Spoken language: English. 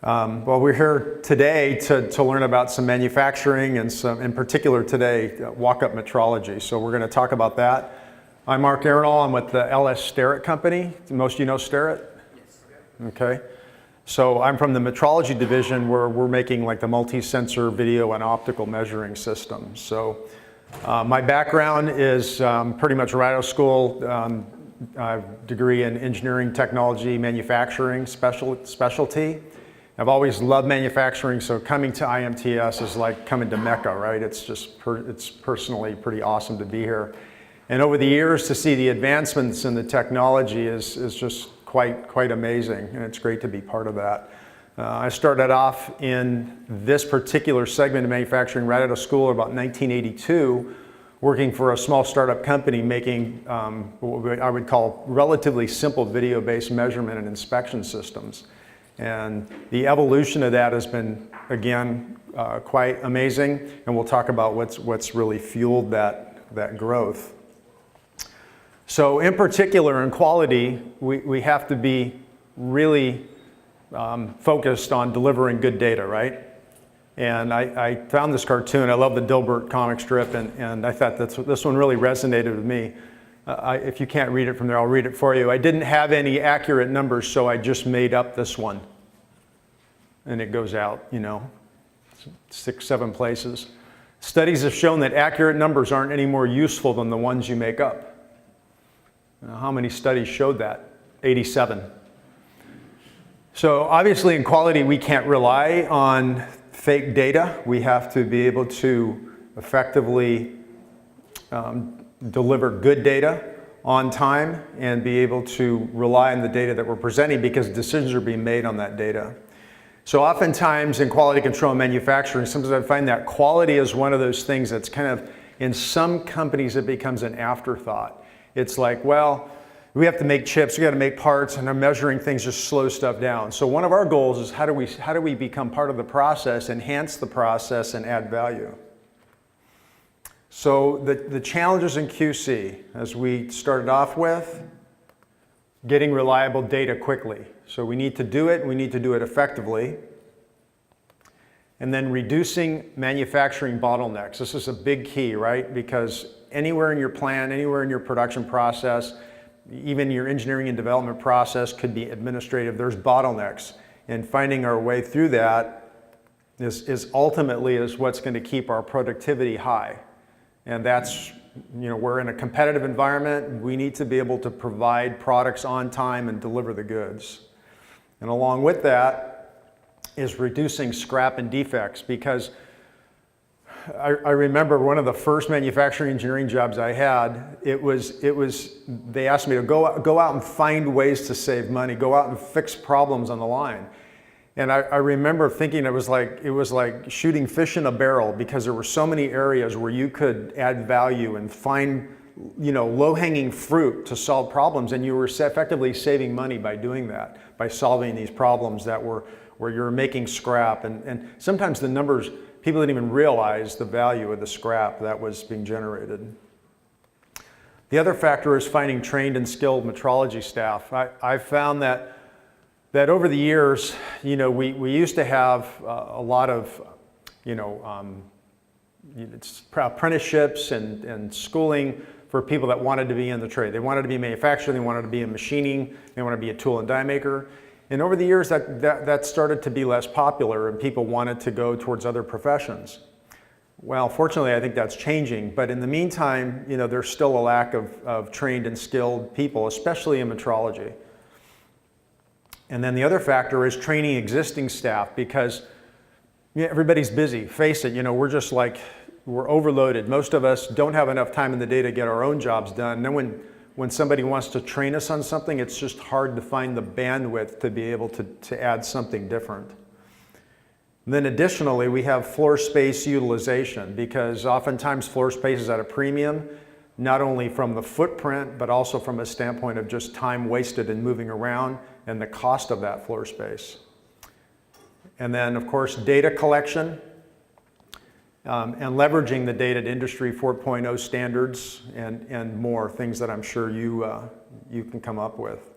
Well, we're here today to learn about some manufacturing and some, in particular today, walk-up metrology. So we're going to talk about that. I'm Mark Arenal. I'm with the LS Starrett company. Most of you know Starrett? Yes. Okay. So I'm from the metrology division where we're making like the multi-sensor video and optical measuring systems. So my background is pretty much right out of school. I have a degree in engineering, technology, manufacturing, specialty. I've always loved manufacturing, so coming to IMTS is like coming to Mecca, right? It's just, it's personally pretty awesome to be here. And over the years to see the advancements in the technology is just quite amazing, and it's great to be part of that. I started off in this particular segment of manufacturing right out of school about 1982, working for a small startup company making what I would call relatively simple video-based measurement and inspection systems. And the evolution of that has been, again, quite amazing, and we'll talk about what's really fueled that growth. So in particular, in quality, we have to be really focused on delivering good data, right? And I found this cartoon. I love the Dilbert comic strip, and I thought this one really resonated with me. If you can't read it from there, I'll read it for you. I didn't have any accurate numbers, so I just made up this one. And it goes out, 6, 7 places. Studies have shown that accurate numbers aren't any more useful than the ones you make up. How many studies showed that? 87. So obviously in quality, we can't rely on fake data. We have to be able to effectively deliver good data on time and be able to rely on the data that we're presenting because decisions are being made on that data. So oftentimes in quality control and manufacturing, sometimes I find that quality is one of those things that's kind of, in some companies it becomes an afterthought. It's like, well, we have to make chips, we got to make parts, and measuring things just slows stuff down. So one of our goals is how do we become part of the process, enhance the process, and add value? So the challenges in QC, as we started off with, getting reliable data quickly. So we need to do it, we need to do it effectively. And then reducing manufacturing bottlenecks. This is a big key, right? Because anywhere in your plant, anywhere in your production process, even your engineering and development process could be administrative. There's bottlenecks. And finding our way through that is ultimately what's going to keep our productivity high. And that's, we're in a competitive environment. We need to be able to provide products on time and deliver the goods. And along with that is reducing scrap and defects, because I remember one of the first manufacturing engineering jobs I had, they asked me to go out and find ways to save money, go out and fix problems on the line. And I remember thinking it was like shooting fish in a barrel, because there were so many areas where you could add value and find low-hanging fruit to solve problems, and you were effectively saving money by doing that, by solving these problems where you're making scrap, and sometimes the numbers, people didn't even realize the value of the scrap that was being generated. The other factor is finding trained and skilled metrology staff. I found that over the years, we used to have a lot of, apprenticeships and schooling for people that wanted to be in the trade. They wanted to be manufacturing, they wanted to be in machining, they wanted to be a tool and die maker. And over the years, that started to be less popular, and people wanted to go towards other professions. Well, fortunately, I think that's changing. But in the meantime, there's still a lack of trained and skilled people, especially in metrology. And then the other factor is training existing staff, because everybody's busy. Face it, we're overloaded. Most of us don't have enough time in the day to get our own jobs done. And then when somebody wants to train us on something, it's just hard to find the bandwidth to be able to add something different. And then additionally, we have floor space utilization, because oftentimes floor space is at a premium, not only from the footprint, but also from a standpoint of just time wasted in moving around and the cost of that floor space. And then, of course, data collection and leveraging the data to Industry 4.0 standards and more things that I'm sure you can come up with.